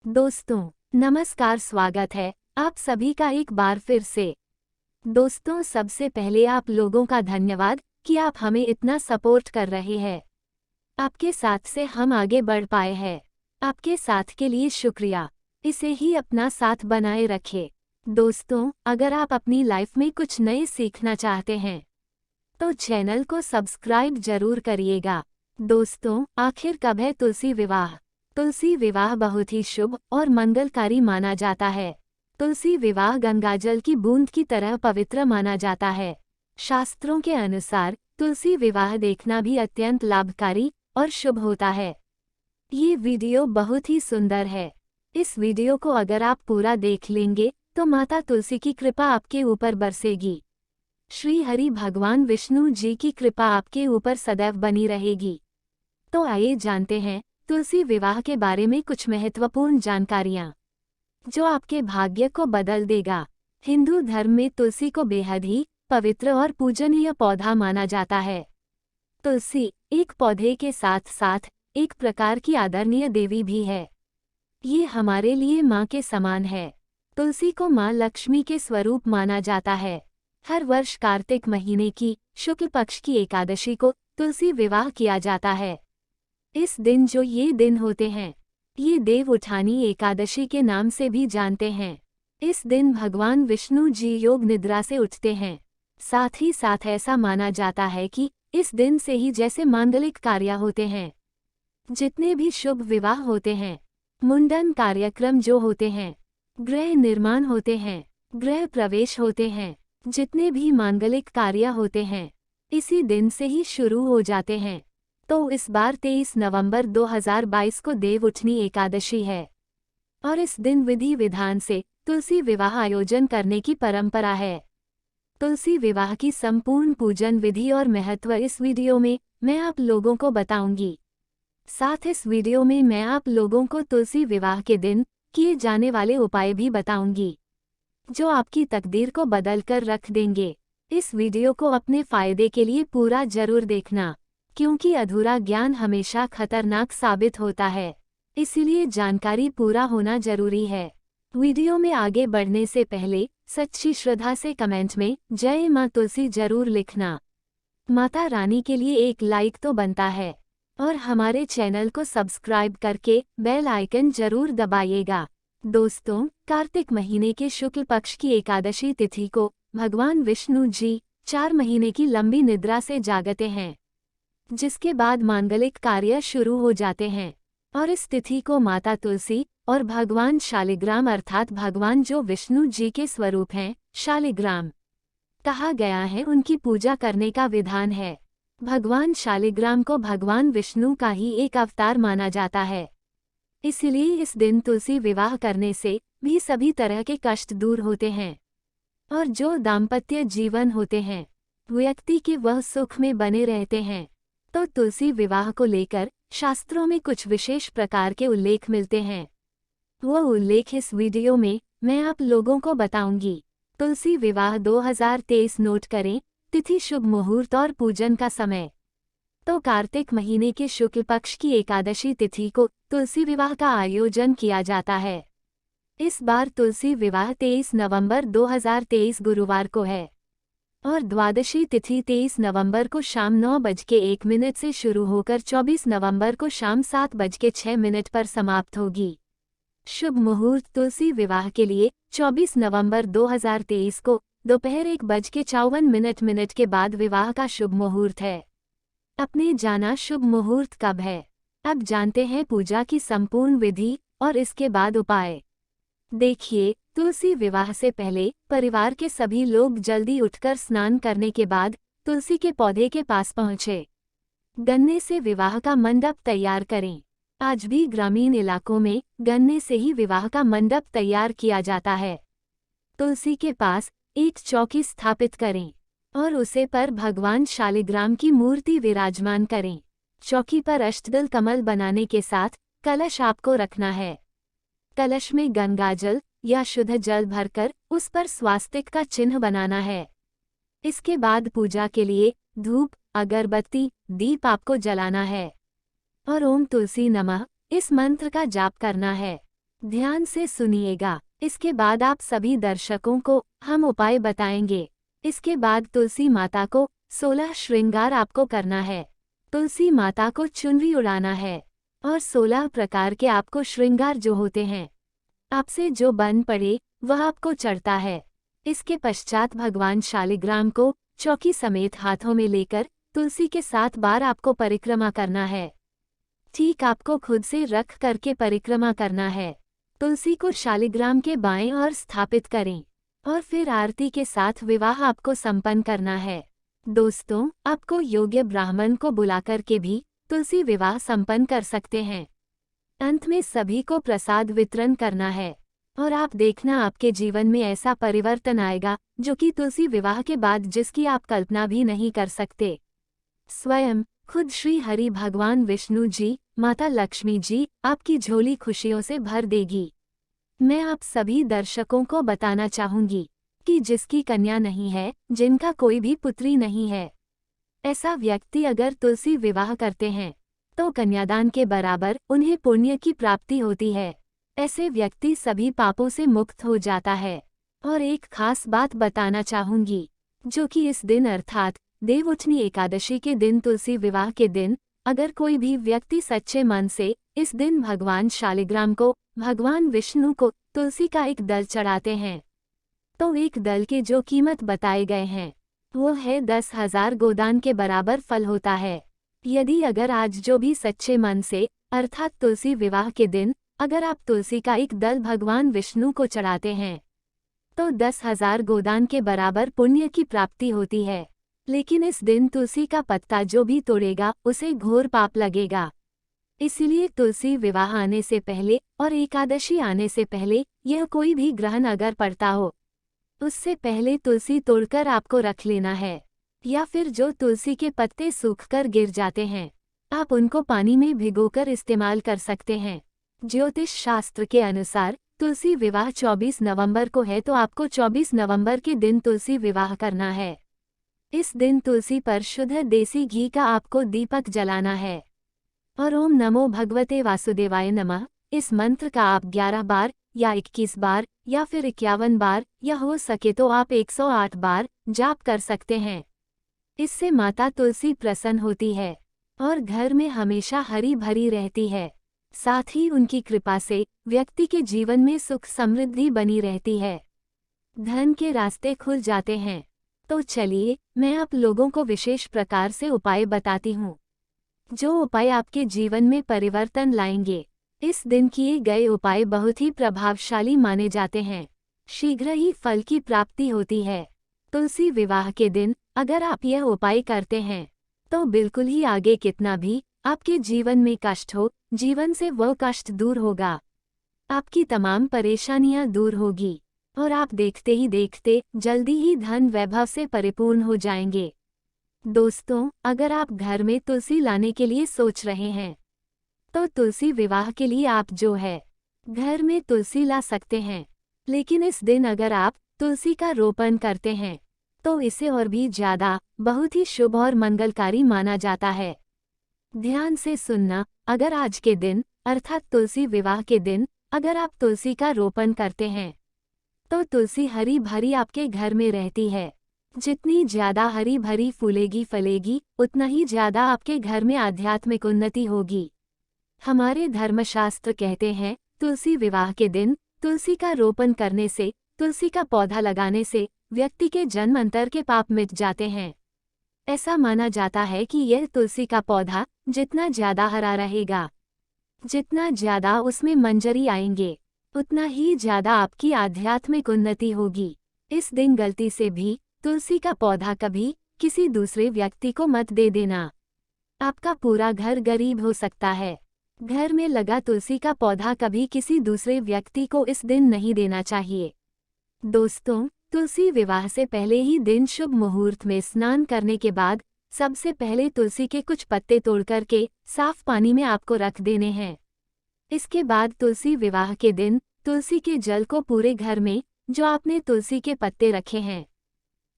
दोस्तों नमस्कार, स्वागत है आप सभी का एक बार फिर से। दोस्तों सबसे पहले आप लोगों का धन्यवाद कि आप हमें इतना सपोर्ट कर रहे हैं। आपके साथ से हम आगे बढ़ पाए हैं। आपके साथ के लिए शुक्रिया। इसे ही अपना साथ बनाए रखें। दोस्तों अगर आप अपनी लाइफ में कुछ नए सीखना चाहते हैं तो चैनल को सब्सक्राइब जरूर करिएगा। दोस्तों आखिर कब है तुलसी विवाह? तुलसी विवाह बहुत ही शुभ और मंगलकारी माना जाता है। तुलसी विवाह गंगाजल की बूंद की तरह पवित्र माना जाता है। शास्त्रों के अनुसार तुलसी विवाह देखना भी अत्यंत लाभकारी और शुभ होता है। ये वीडियो बहुत ही सुंदर है। इस वीडियो को अगर आप पूरा देख लेंगे तो माता तुलसी की कृपा आपके ऊपर बरसेगी। श्री हरि भगवान विष्णु जी की कृपा आपके ऊपर सदैव बनी रहेगी। तो आइए जानते हैं तुलसी विवाह के बारे में कुछ महत्वपूर्ण जानकारियाँ जो आपके भाग्य को बदल देगा। हिंदू धर्म में तुलसी को बेहद ही पवित्र और पूजनीय पौधा माना जाता है। तुलसी एक पौधे के साथ साथ एक प्रकार की आदरणीय देवी भी है। ये हमारे लिए माँ के समान है। तुलसी को माँ लक्ष्मी के स्वरूप माना जाता है। हर वर्ष कार्तिक महीने की शुक्ल पक्ष की एकादशी को तुलसी विवाह किया जाता है। इस दिन जो ये दिन होते हैं ये देव उठानी एकादशी के नाम से भी जानते हैं। इस दिन भगवान विष्णु जी योग निद्रा से उठते हैं। साथ ही साथ ऐसा माना जाता है कि इस दिन से ही जैसे मांगलिक कार्य होते हैं, जितने भी शुभ विवाह होते हैं, मुंडन कार्यक्रम जो होते हैं, गृह निर्माण होते हैं, गृह प्रवेश होते हैं, जितने भी मांगलिक कार्य होते हैं इसी दिन से ही शुरू हो जाते हैं। तो इस बार 23 नवंबर 2022 को देव उठनी एकादशी है और इस दिन विधि विधान से तुलसी विवाह आयोजन करने की परंपरा है। तुलसी विवाह की संपूर्ण पूजन विधि और महत्व इस वीडियो में मैं आप लोगों को बताऊंगी। साथ इस वीडियो में मैं आप लोगों को तुलसी विवाह के दिन किए जाने वाले उपाय भी बताऊंगी जो आपकी तकदीर को बदल कर रख देंगे। इस वीडियो को अपने फायदे के लिए पूरा जरूर देखना, क्योंकि अधूरा ज्ञान हमेशा खतरनाक साबित होता है। इसीलिए जानकारी पूरा होना जरूरी है। वीडियो में आगे बढ़ने से पहले सच्ची श्रद्धा से कमेंट में जय माँ तुलसी जरूर लिखना। माता रानी के लिए एक लाइक तो बनता है और हमारे चैनल को सब्सक्राइब करके बेल आइकन जरूर दबाइएगा। दोस्तों कार्तिक महीने के शुक्ल पक्ष की एकादशी तिथि को भगवान विष्णु जी 4 महीने की लंबी निद्रा से जागते हैं, जिसके बाद मांगलिक कार्य शुरू हो जाते हैं और इस तिथि को माता तुलसी और भगवान शालिग्राम अर्थात भगवान जो विष्णु जी के स्वरूप हैं शालिग्राम कहा गया है, उनकी पूजा करने का विधान है। भगवान शालिग्राम को भगवान विष्णु का ही एक अवतार माना जाता है। इसलिए इस दिन तुलसी विवाह करने से भी सभी तरह के कष्ट दूर होते हैं और जो दाम्पत्य जीवन होते हैं व्यक्ति के वह सुख में बने रहते हैं। तो तुलसी विवाह को लेकर शास्त्रों में कुछ विशेष प्रकार के उल्लेख मिलते हैं। वो उल्लेख इस वीडियो में मैं आप लोगों को बताऊंगी। तुलसी विवाह 2023 नोट करें। तिथि शुभ मुहूर्त और पूजन का समय। तो कार्तिक महीने के शुक्ल पक्ष की एकादशी तिथि को तुलसी विवाह का आयोजन किया जाता है। इस बार तुलसी विवाह 23 नवंबर 2023 गुरुवार को है और द्वादशी तिथि 23 नवंबर को शाम 9:01 से शुरू होकर 24 नवंबर को शाम 7:06 पर समाप्त होगी। शुभ मुहूर्त तुलसी विवाह के लिए 24 नवंबर 2023 को दोपहर 1:54 के बाद विवाह का शुभ मुहूर्त है। आपने जाना शुभ मुहूर्त कब है। अब जानते हैं पूजा की संपूर्ण विधि और इसके बाद उपाय। देखिए तुलसी विवाह से पहले परिवार के सभी लोग जल्दी उठकर स्नान करने के बाद तुलसी के पौधे के पास पहुँचे। गन्ने से विवाह का मंडप तैयार करें। आज भी ग्रामीण इलाकों में गन्ने से ही विवाह का मंडप तैयार किया जाता है। तुलसी के पास एक चौकी स्थापित करें और उसे पर भगवान शालिग्राम की मूर्ति विराजमान करें। चौकी पर अष्टदल कमल बनाने के साथ कलश आपको रखना है। कलश में गंगाजल या शुद्ध जल भरकर उस पर स्वास्तिक का चिन्ह बनाना है। इसके बाद पूजा के लिए धूप, अगरबत्ती, दीप आपको जलाना है और ओम तुलसी नमः इस मंत्र का जाप करना है। ध्यान से सुनिएगा। इसके बाद आप सभी दर्शकों को हम उपाय बताएंगे। इसके बाद तुलसी माता को 16 श्रृंगार आपको करना है। तुलसी माता को चुनरी उड़ाना है और 16 प्रकार के आपको श्रृंगार जो होते हैं, आपसे जो बन पड़े वह आपको चढ़ता है। इसके पश्चात भगवान शालिग्राम को चौकी समेत हाथों में लेकर तुलसी के 7 बार आपको परिक्रमा करना है। ठीक आपको खुद से रख करके परिक्रमा करना है। तुलसी को शालिग्राम के बाएं ओर स्थापित करें और फिर आरती के साथ विवाह आपको संपन्न करना है। दोस्तों, आपको योग्य ब्राह्मण को बुलाकर के भी तुलसी विवाह संपन्न कर सकते हैं। अंत में सभी को प्रसाद वितरण करना है और आप देखना आपके जीवन में ऐसा परिवर्तन आएगा जो कि तुलसी विवाह के बाद जिसकी आप कल्पना भी नहीं कर सकते। स्वयं खुद श्री हरि भगवान विष्णु जी, माता लक्ष्मी जी आपकी झोली खुशियों से भर देगी। मैं आप सभी दर्शकों को बताना चाहूंगी कि जिसकी कन्या नहीं है, जिनका कोई भी पुत्री नहीं है, ऐसा व्यक्ति अगर तुलसी विवाह करते हैं तो कन्यादान के बराबर उन्हें पुण्य की प्राप्ति होती है। ऐसे व्यक्ति सभी पापों से मुक्त हो जाता है। और एक खास बात बताना चाहूंगी, जो कि इस दिन अर्थात देवउठनी एकादशी के दिन, तुलसी विवाह के दिन, अगर कोई भी व्यक्ति सच्चे मन से इस दिन भगवान शालिग्राम को, भगवान विष्णु को तुलसी का एक दल चढ़ाते हैं तो एक दल के जो कीमत बताए गए हैं वो है 10,000 गोदान के बराबर फल होता है। यदि अगर आज जो भी सच्चे मन से अर्थात तुलसी विवाह के दिन अगर आप तुलसी का एक दल भगवान विष्णु को चढ़ाते हैं तो 10,000 गोदान के बराबर पुण्य की प्राप्ति होती है। लेकिन इस दिन तुलसी का पत्ता जो भी तोड़ेगा उसे घोर पाप लगेगा। इसलिए तुलसी विवाह आने से पहले और एकादशी आने से पहले यह कोई भी ग्रहण अगर पड़ता हो उससे पहले तुलसी तोड़कर आपको रख लेना है। या फिर जो तुलसी के पत्ते सूखकर गिर जाते हैं आप उनको पानी में भिगोकर इस्तेमाल कर सकते हैं। ज्योतिष शास्त्र के अनुसार तुलसी विवाह 24 नवंबर को है तो आपको 24 नवंबर के दिन तुलसी विवाह करना है। इस दिन तुलसी पर शुद्ध देसी घी का आपको दीपक जलाना है और ओम नमो भगवते वासुदेवाय नमः इस मंत्र का आप 11 बार या 21 बार या फिर 51 बार या हो सके तो आप 108 बार जाप कर सकते हैं। इससे माता तुलसी प्रसन्न होती है और घर में हमेशा हरी भरी रहती है। साथ ही उनकी कृपा से व्यक्ति के जीवन में सुख समृद्धि बनी रहती है, धन के रास्ते खुल जाते हैं। तो चलिए मैं आप लोगों को विशेष प्रकार से उपाय बताती हूँ जो उपाय आपके जीवन में परिवर्तन लाएंगे। इस दिन किए गए उपाय बहुत ही प्रभावशाली माने जाते हैं। शीघ्र ही फल की प्राप्ति होती है। तुलसी विवाह के दिन अगर आप यह उपाय करते हैं तो बिल्कुल ही आगे कितना भी आपके जीवन में कष्ट हो, जीवन से वह कष्ट दूर होगा। आपकी तमाम परेशानियां दूर होगी और आप देखते ही देखते जल्दी ही धन वैभव से परिपूर्ण हो जाएंगे। दोस्तों, अगर आप घर में तुलसी लाने के लिए सोच रहे हैं तो तुलसी विवाह के लिए आप जो है घर में तुलसी ला सकते हैं। लेकिन इस दिन अगर आप तुलसी का रोपण करते हैं तो इसे और भी ज्यादा बहुत ही शुभ और मंगलकारी माना जाता है। ध्यान से सुनना, अगर आज के दिन अर्थात तुलसी विवाह के दिन अगर आप तुलसी का रोपण करते हैं तो तुलसी हरी भरी आपके घर में रहती है। जितनी ज्यादा हरी भरी फूलेगी फलेगी उतना ही ज्यादा आपके घर में आध्यात्मिक उन्नति होगी। हमारे धर्मशास्त्र कहते हैं तुलसी विवाह के दिन तुलसी का रोपण करने से, तुलसी का पौधा लगाने से व्यक्ति के जन्मांतर के पाप मिट जाते हैं। ऐसा माना जाता है कि यह तुलसी का पौधा जितना ज्यादा हरा रहेगा, जितना ज्यादा उसमें मंजरी आएंगे, उतना ही ज्यादा आपकी आध्यात्मिक उन्नति होगी। इस दिन गलती से भी तुलसी का पौधा कभी किसी दूसरे व्यक्ति को मत दे देना। आपका पूरा घर गरीब हो सकता है। घर में लगा तुलसी का पौधा कभी किसी दूसरे व्यक्ति को इस दिन नहीं देना चाहिए। दोस्तों, तुलसी विवाह से पहले ही दिन शुभ मुहूर्त में स्नान करने के बाद सबसे पहले तुलसी के कुछ पत्ते तोड़कर के साफ पानी में आपको रख देने हैं। इसके बाद तुलसी विवाह के दिन तुलसी के जल को पूरे घर में जो आपने तुलसी के पत्ते रखे हैं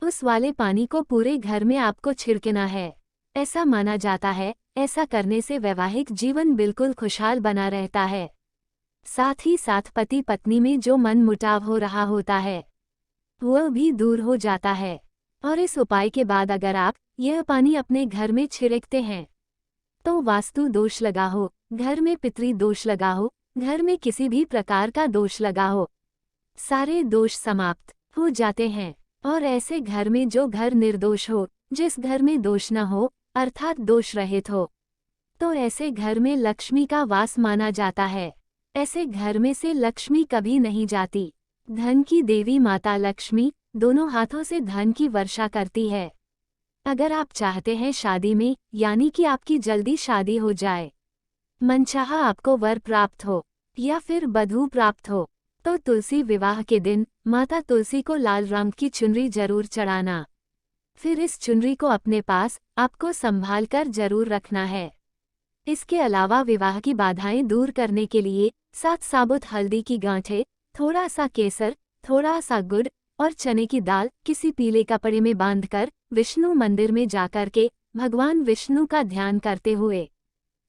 उस वाले पानी को पूरे घर में आपको छिड़कना है। ऐसा माना जाता है ऐसा करने से वैवाहिक जीवन बिल्कुल खुशहाल बना रहता है। साथ ही साथ पति पत्नी में जो मनमुटाव हो रहा होता है वह भी दूर हो जाता है। और इस उपाय के बाद अगर आप यह पानी अपने घर में छिड़कते हैं तो वास्तु दोष लगा हो, घर में पितृ दोष लगा हो, घर में किसी भी प्रकार का दोष लगा हो, सारे दोष समाप्त हो जाते हैं। और ऐसे घर में जो घर निर्दोष हो, जिस घर में दोष न हो अर्थात दोष रहित हो, तो ऐसे घर में लक्ष्मी का वास माना जाता है। ऐसे घर में से लक्ष्मी कभी नहीं जाती। धन की देवी माता लक्ष्मी दोनों हाथों से धन की वर्षा करती है। अगर आप चाहते हैं शादी में यानी कि आपकी जल्दी शादी हो जाए, मनचाहा आपको वर प्राप्त हो या फिर बधू प्राप्त हो, तो तुलसी विवाह के दिन माता तुलसी को लाल रंग की चुनरी जरूर चढ़ाना। फिर इस चुनरी को अपने पास आपको संभाल कर जरूर रखना है। इसके अलावा विवाह की बाधाएं दूर करने के लिए 7 साबुत हल्दी की गांठें, थोड़ा सा केसर, थोड़ा सा गुड़ और चने की दाल किसी पीले कपड़े में बांधकर विष्णु मंदिर में जाकर के भगवान विष्णु का ध्यान करते हुए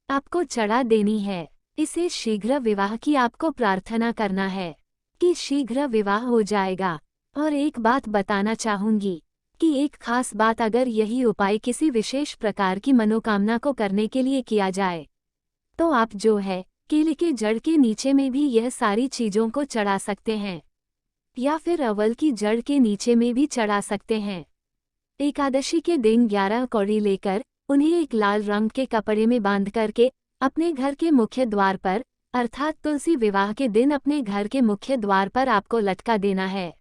आपको चढ़ा देनी है। इसे शीघ्र विवाह की आपको प्रार्थना करना है कि शीघ्र विवाह हो जाएगा। और एक बात बताना चाहूंगी कि एक खास बात, अगर यही उपाय किसी विशेष प्रकार की मनोकामना को करने के लिए किया जाए तो आप जो है केले के जड़ के नीचे में भी यह सारी चीजों को चढ़ा सकते हैं या फिर अवल की जड़ के नीचे में भी चढ़ा सकते हैं। एकादशी के दिन 11 कौड़ी लेकर उन्हें एक लाल रंग के कपड़े में बांध करके अपने घर के मुख्य द्वार पर अर्थात तुलसी विवाह के दिन अपने घर के मुख्य द्वार पर आपको लटका देना है।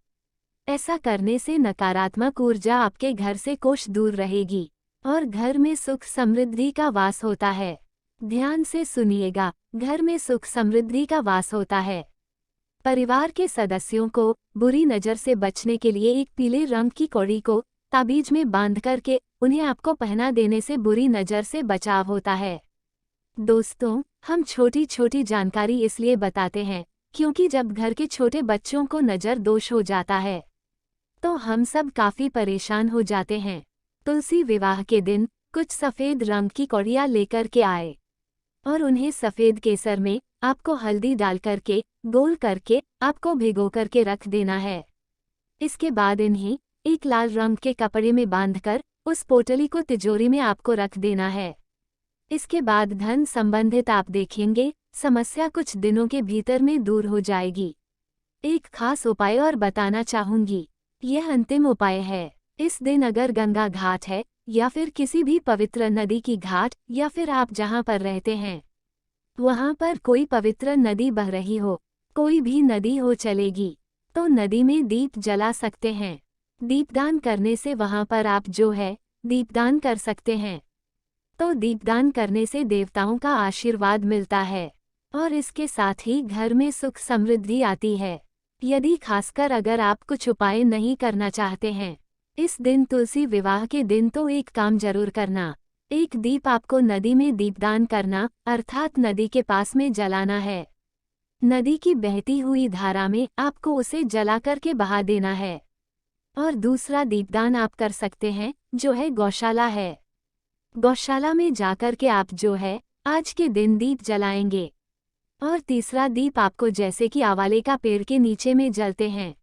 ऐसा करने से नकारात्मक ऊर्जा आपके घर से कोष दूर रहेगी और घर में सुख समृद्धि का वास होता है। ध्यान से सुनिएगा, घर में सुख समृद्धि का वास होता है। परिवार के सदस्यों को बुरी नज़र से बचने के लिए एक पीले रंग की कौड़ी को ताबीज में बांध करके उन्हें आपको पहना देने से बुरी नज़र से बचाव होता है। दोस्तों, हम छोटी छोटी जानकारी इसलिए बताते हैं क्योंकि जब घर के छोटे बच्चों को नज़र दोष हो जाता है तो हम सब काफ़ी परेशान हो जाते हैं। तुलसी विवाह के दिन कुछ सफ़ेद रंग की कौड़ियाँ लेकर के आए और उन्हें सफ़ेद केसर में आपको हल्दी डाल करके गोल करके आपको भिगो करके रख देना है। इसके बाद इन्हें एक लाल रंग के कपड़े में बांधकर उस पोटली को तिजोरी में आपको रख देना है। इसके बाद धन संबंधित आप देखेंगे समस्या कुछ दिनों के भीतर में दूर हो जाएगी। एक खास उपाय और बताना चाहूंगी, यह अंतिम उपाय है। इस दिन अगर गंगा घाट है या फिर किसी भी पवित्र नदी की घाट या फिर आप जहां पर रहते हैं वहां पर कोई पवित्र नदी बह रही हो, कोई भी नदी हो चलेगी, तो नदी में दीप जला सकते हैं। दीपदान करने से वहां पर आप जो है दीपदान कर सकते हैं। तो दीपदान करने से देवताओं का आशीर्वाद मिलता है और इसके साथ ही घर में सुख समृद्धि आती है। यदि खासकर अगर आप कुछ उपाय नहीं करना चाहते हैं इस दिन तुलसी विवाह के दिन, तो एक काम जरूर करना, एक दीप आपको नदी में दीपदान करना अर्थात नदी के पास में जलाना है। नदी की बहती हुई धारा में आपको उसे जला करके बहा देना है। और दूसरा दीपदान आप कर सकते हैं जो है गौशाला है। गौशाला में जाकर के आप जो है आज के दिन दीप जलाएंगे। और तीसरा दीप आपको जैसे कि आंवले का पेड़ के नीचे में जलते हैं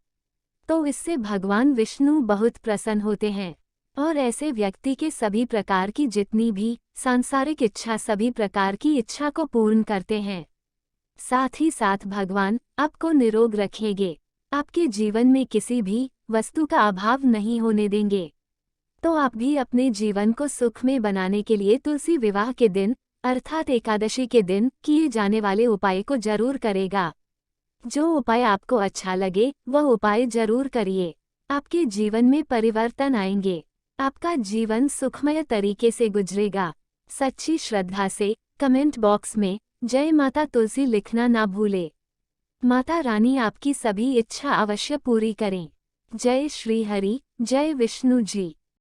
तो इससे भगवान विष्णु बहुत प्रसन्न होते हैं और ऐसे व्यक्ति के सभी प्रकार की जितनी भी सांसारिक इच्छा सभी प्रकार की इच्छा को पूर्ण करते हैं। साथ ही साथ भगवान आपको निरोग रखेंगे, आपके जीवन में किसी भी वस्तु का अभाव नहीं होने देंगे। तो आप भी अपने जीवन को सुख में बनाने के लिए तुलसी विवाह के दिन अर्थात एकादशी के दिन किए जाने वाले उपाय को जरूर करेगा। जो उपाय आपको अच्छा लगे वह उपाय जरूर करिए, आपके जीवन में परिवर्तन आएंगे, आपका जीवन सुखमय तरीके से गुजरेगा। सच्ची श्रद्धा से कमेंट बॉक्स में जय माता तुलसी लिखना ना भूले। माता रानी आपकी सभी इच्छा अवश्य पूरी करें। जय श्री हरि, जय विष्णु जी।